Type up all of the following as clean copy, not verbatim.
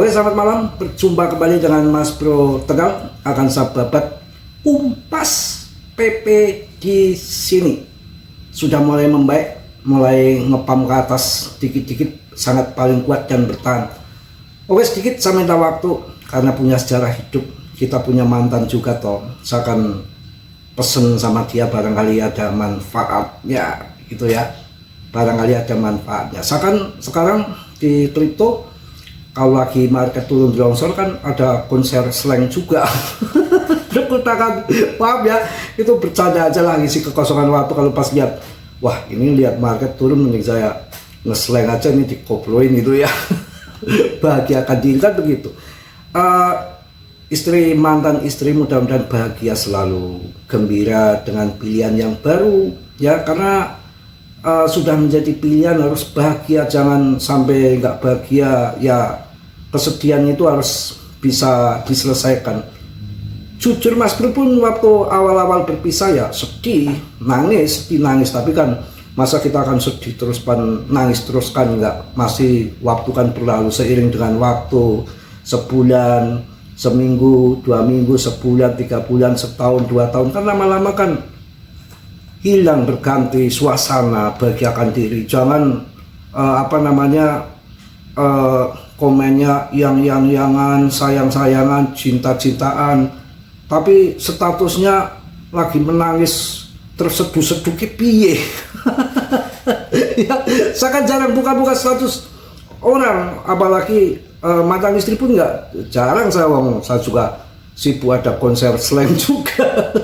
Oke, selamat malam. Berjumpa kembali dengan Mas Bro Tegal. Akan saya babat kumpas PP di sini. Sudah mulai membaik, mulai ngepam ke atas dikit-dikit, sangat paling kuat dan bertahan. Oke, sedikit saya minta waktu karena punya sejarah hidup. Kita punya mantan juga toh. Saya akan pesen sama dia, barangkali ada manfaatnya gitu ya. Barangkali ada manfaatnya. Saya kan sekarang di kripto, kalau lagi market turun longsor kan ada konser slang juga. Kutakan, maaf ya, itu bercanda aja lah, ngisi kekosongan waktu. Kalau pas lihat, wah ini lihat market turun, mending saya nge-slang aja nih, dikoploin gitu ya. Bahagiakan diri kan begitu. Istri, mantan istri mudah-mudahan bahagia selalu, gembira dengan pilihan yang baru ya, karena sudah menjadi pilihan harus bahagia, jangan sampai nggak bahagia ya. Kesedihan itu harus bisa diselesaikan. Jujur Mas Bro pun waktu awal-awal berpisah ya sedih, nangis, tapi kan masa kita akan sedih terus nangis terus kan nggak, masih waktu kan berlalu seiring dengan waktu, sebulan, seminggu, 2 minggu, sebulan, 3 bulan, setahun, 2 tahun, kan lama-lama kan hilang, berganti suasana. Bahagiakan diri, jangan komennya yang-yangan, sayang-sayangan, cinta-cintaan, tapi statusnya lagi menangis terseduh-seduh piye. Ya, saya kan jarang buka-buka status orang, apalagi mantan istri pun nggak, jarang saya juga sibuk ada konser slang juga.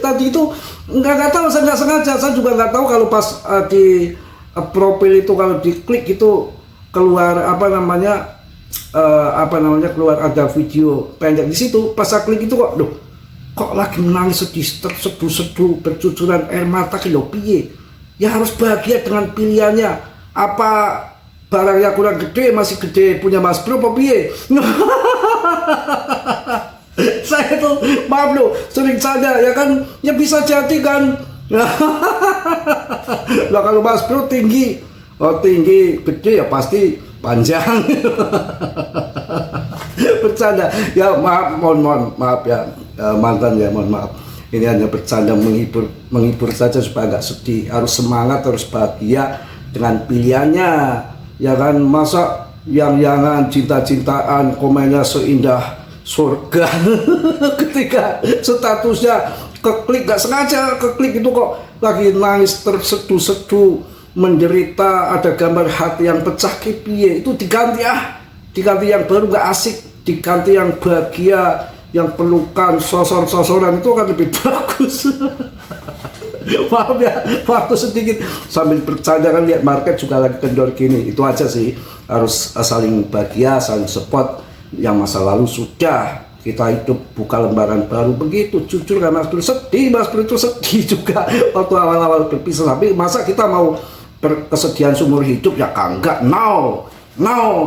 Tadi itu nggak tahu, saya nggak sengaja, saya juga nggak tahu kalau pas di profil itu, kalau diklik itu keluar keluar ada video pendek di situ. Pas saya klik itu kok lagi menangis sedih, terseduh-seduh, bercucuran air mata kilo piye. Ya harus bahagia dengan pilihannya. Apa barangnya kurang gede, masih gede punya Mas Bro apa piye? Saya tuh maaf loh, sering sadar ya kan, ya bisa jadi kan. Lah kalau Mas Bro tinggi, gede ya pasti panjang. Bercanda ya, maaf ya, mantan ya, mohon maaf. Ini hanya bercanda, menghibur saja supaya nggak sedih. Harus semangat, harus bahagia dengan pilihannya ya kan. Masa yang-yangan, cinta-cintaan, komennya seindah surga. Ketika statusnya keklik, nggak sengaja keklik itu kok lagi nangis terseduh-seduh, menderita, ada gambar hati yang pecah piye, itu diganti yang baru, nggak asik, diganti yang bahagia, yang pelukan, sosoran itu akan lebih bagus. Maaf ya, waktu sedikit sambil bercanda kan, lihat market juga lagi kendor gini. Itu aja sih, harus saling bahagia, saling support. Yang masa lalu sudah, kita hidup buka lembaran baru begitu. Jujur kan Mas Bro sedih, Mas Bro itu sedih juga waktu awal-awal berpisah. Tapi masa kita mau kesedihan seumur hidup ya? Enggak, now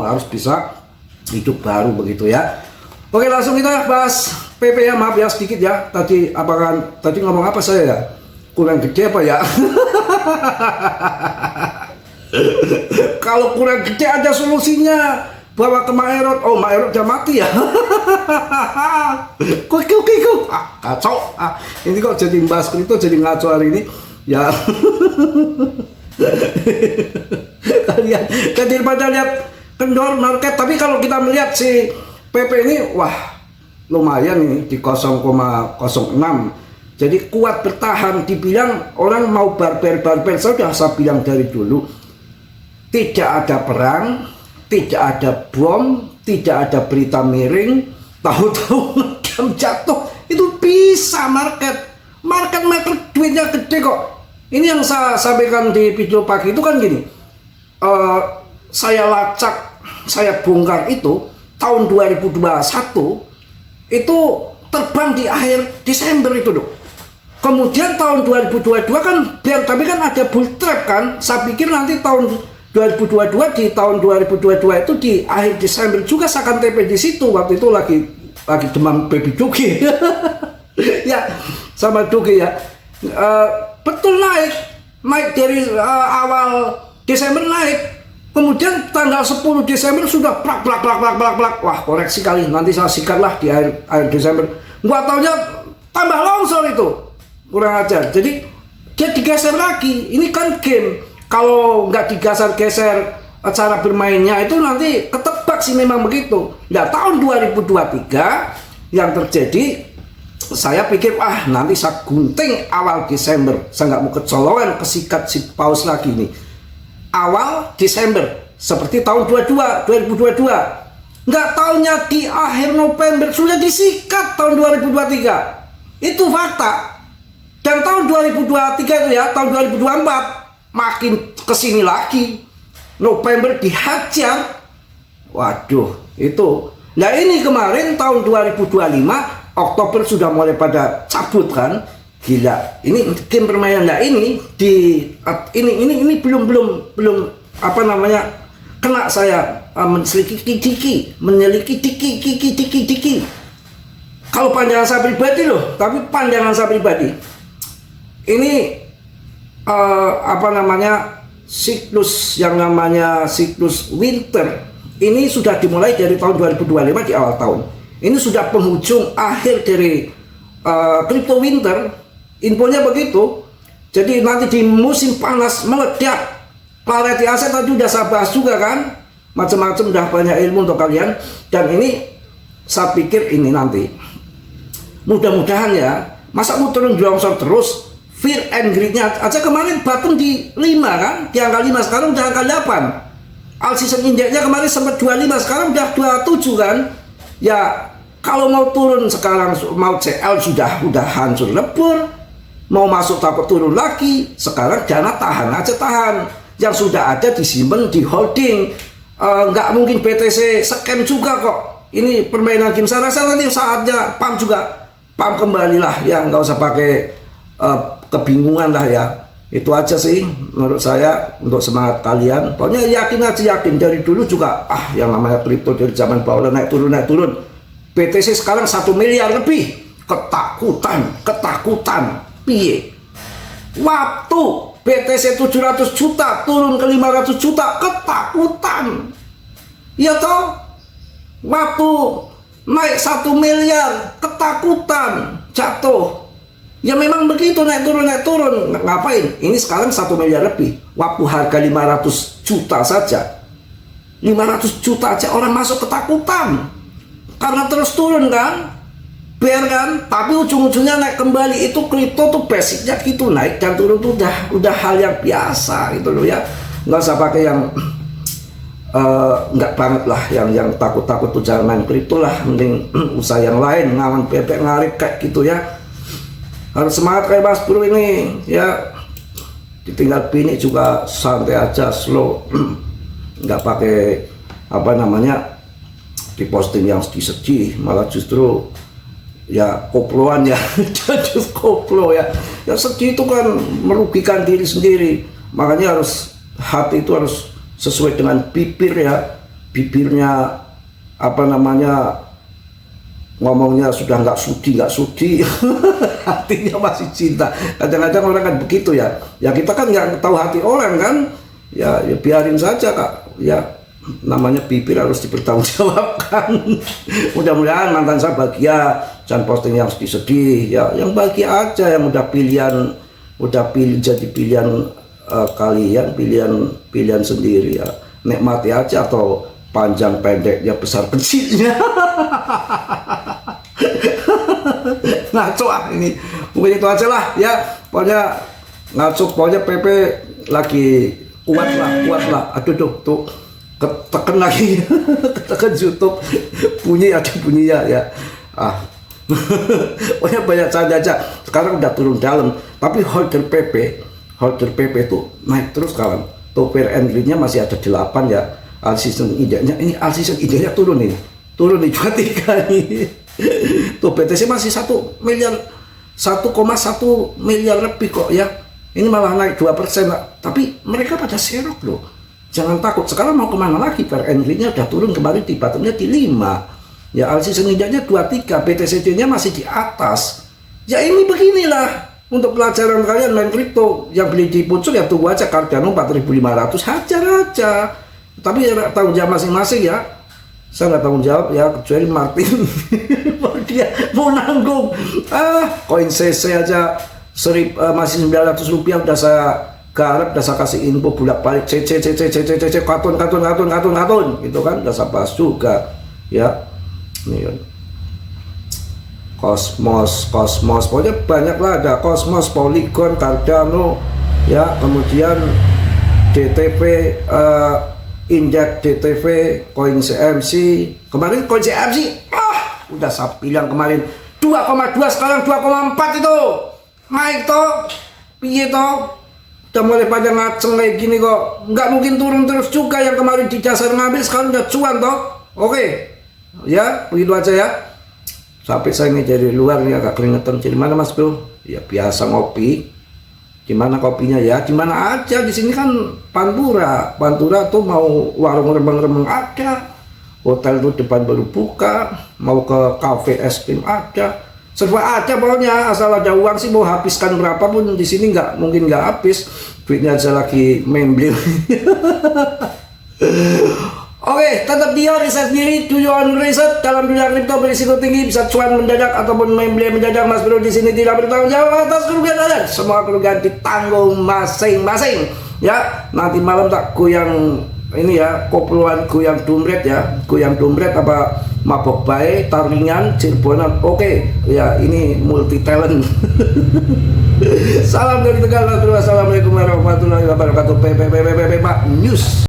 harus bisa hidup baru begitu ya. Oke, langsung kita bahas PP ya. Maaf ya sedikit ya, tadi ngomong apa saya ya, kurang gede apa ya? Kalau kurang gede ada solusinya, bawa ke Maerot. Oh, Maerot udah mati ya. Kok kacau. Ini kok jadi bahas kripto jadi ngaco hari ini ya. Kalian daripada lihat kendor market, tapi kalau kita melihat si PP ini, wah lumayan ini di 0,06, jadi kuat bertahan. Dibilang orang mau barber, saya bilang dari dulu, tidak ada perang, tidak ada bom, tidak ada berita miring, tahu-tahu ngedam jatuh, itu bisa market duitnya gede kok. Ini yang saya sampaikan di video pagi itu kan gini, saya lacak, saya bongkar itu tahun 2021 itu terbang di akhir Desember itu dong. Kemudian tahun 2022 kan tapi kan ada bull trap kan. Saya pikir nanti tahun 2022, di tahun 2022 itu di akhir Desember juga saya akan TP di situ. Waktu itu lagi demam baby Dugi. Ya, sama Dugi ya. Betul naik dari awal Desember naik. Kemudian tanggal 10 Desember sudah plak plak plak plak plak plak. Wah, koreksi kali, nanti saya sikat lah di akhir Desember. Nggak taunya tambah longsor itu. Kurang ajar. Jadi dia digeser lagi. Ini kan game. Kalau nggak digeser-geser cara bermainnya itu nanti ketebak sih, memang begitu. Nah, tahun 2023 yang terjadi, saya pikir nanti saya gunting awal Desember. Saya nggak mau kecolongan kesikat si paus lagi nih. Awal Desember seperti tahun 2022. Nggak taunya di akhir November sudah disikat tahun 2023. Itu fakta. Dan tahun 2023 itu ya, tahun 2024 makin kesini lagi, November dihajar. Waduh, itu. Nah, ini kemarin tahun 2025 Oktober sudah mulai pada cabut kan. Gila, ini game permainan. Nah, ini belum apa namanya, kena saya menyeliki diki. Kalau pandangan saya pribadi loh, tapi pandangan saya pribadi ini apa namanya, siklus yang namanya siklus winter ini sudah dimulai dari tahun 2025 di awal tahun. Ini sudah penghujung akhir dari crypto winter. Infonya begitu. Jadi nanti di musim panas meledak. Clarity aset tadi udah saya bahas juga kan, macam-macam, udah banyak ilmu untuk kalian. Dan ini saya pikir ini nanti mudah-mudahan ya, masa mau turun longsor terus. Fear and greed-nya aja kemarin bottom di 5 kan, di angka 5, sekarang udah angka 8. All season index-nya kemarin sempat 25, sekarang udah 27 kan. Ya kalau mau turun sekarang, mau CL sudah hancur lebur. Mau masuk takut turun lagi. Sekarang dana tahan aja, tahan. Yang sudah ada disimpan, di holding. Nggak mungkin BTC scam juga kok. Ini permainan game. Saya rasa nanti saatnya pump juga. Pump kembalilah ya, nggak usah pakai kebingungan lah ya. Itu aja sih menurut saya untuk semangat kalian. Pokoknya yakin dari dulu juga yang namanya kripto dari zaman bawah naik turun. BTC sekarang 1 miliar lebih. Ketakutan. Piye? Waktu BTC 700 juta turun ke 500 juta, ketakutan. Ya toh? Waktu naik 1 miliar, ketakutan, jatuh. Ya memang begitu, naik turun. Ngapain? Ini sekarang 1 miliar lebih. Waktu harga 500 juta saja. 500 juta aja orang masuk ketakutan. Karena terus turun kan? Bear kan, tapi ujung-ujungnya naik kembali. Itu kripto tuh basicnya gitu, naik dan turun tuh udah hal yang biasa gitu loh ya. Nggak usah pakai yang nggak banget lah, yang takut-takut tuh jangan main kripto lah, mending usaha yang lain, ngawan bebek ngarik kayak gitu ya. Harus semangat kayak Mas Bro ini ya. Ditinggal bini juga santai aja, slow. Nggak pakai apa namanya, diposting yang sedih-sedih, malah justru ya koploan ya. Jadi koplo ya. Yang sedih itu kan merugikan diri sendiri. Makanya harus, hati itu harus sesuai dengan bibir ya. Bibirnya apa namanya, ngomongnya sudah nggak sudi. Hatinya masih cinta. Kadang-kadang orang kan begitu ya. Ya kita kan nggak tahu hati orang kan. Ya biarin saja Kak. Ya namanya bibir harus dipertanggungjawabkan. Mudah-mudahan mantan saya bahagia, jangan posting yang sedih-sedih ya, yang bahagia aja, yang udah jadi pilihan kalian, pilihan sendiri ya, nikmati aja, atau panjang pendeknya, besar kecilnya. Ngaco ini mungkin itu aja lah ya, pokoknya ngaco, pokoknya PP lagi kuat lah. Aduh tuh tekan lagi. Tekan YouTube ada bunyinya ya. Pokoknya banyak saja aja. Sekarang udah turun dalam, tapi holder PP itu naik terus kawan. Tuh pair and greed-nya masih ada 8 ya. All season indexnya, ini all season indexnya turun nih 23 nih. Tuh BTC masih 1 miliar, 1,1 miliar lebih kok ya. Ini malah naik 2% lah. Tapi mereka pada serok loh. Jangan takut. Sekarang mau kemana lagi? Per Henry-nya udah turun kembali, di bottomnya di 5. Ya all season indexnya 23, BTC-nya masih di atas. Ya ini beginilah untuk pelajaran kalian main kripto. Yang beli di pucuk ya tunggu aja, Cardano 4.500, hajar aja. Tapi ya tanggung jawab masing-masing ya. Saya nggak tanggung jawab ya, kecuali Martin. Dia mau nanggung. Koin CC aja masih 900 rupiah udah saya garap, udah saya kasih info bolak balik CC kartun gitu kan, udah saya bahas juga ya. Ini kan Cosmos pokoknya banyak lah, ada Cosmos, Polygon, Cardano ya, kemudian DTV, Index DTV, Coin CMC. Kemarin Coin CMC udah saya bilang kemarin 2,2 sekarang 2,4 itu naik toh, piye toh, udah mulai pada ngaceng kayak gini kok, nggak mungkin turun terus juga. Yang kemarin di dasar ngambil sekarang udah cuan toh. Oke ya, begitu aja ya. Sampai saya ini dari luar nih agak keringetan. Di mana Mas Bro? Ya biasa ngopi. Di mana kopinya ya? Di mana aja, di sini kan Pantura tuh mau warung remeng-remeng ada, hotel tuh depan baru buka, mau ke kafe es krim ada, serba ada pokoknya. Asal ada uang sih, mau habiskan berapapun di sini mungkin nggak habis. Duitnya aja lagi membeli. Oke, tetap dia riset sendiri, do your own research. Dalam dunia kripto berisiko tinggi, bisa cuan mendadak ataupun membeli mendadak. Mas Bro di sini tidak bertanggung jawab atas kerugian Anda. Semua kerugian ditanggung masing-masing. Ya, nanti malam tak goyang ini ya, koploan goyang dompet ya, goyang dompet apa mabok bae, taringan, cirebonan. Oke, ya ini multi talent. Salam dari Tegal. Assalamualaikum warahmatullahi wabarakatuh. Pak News.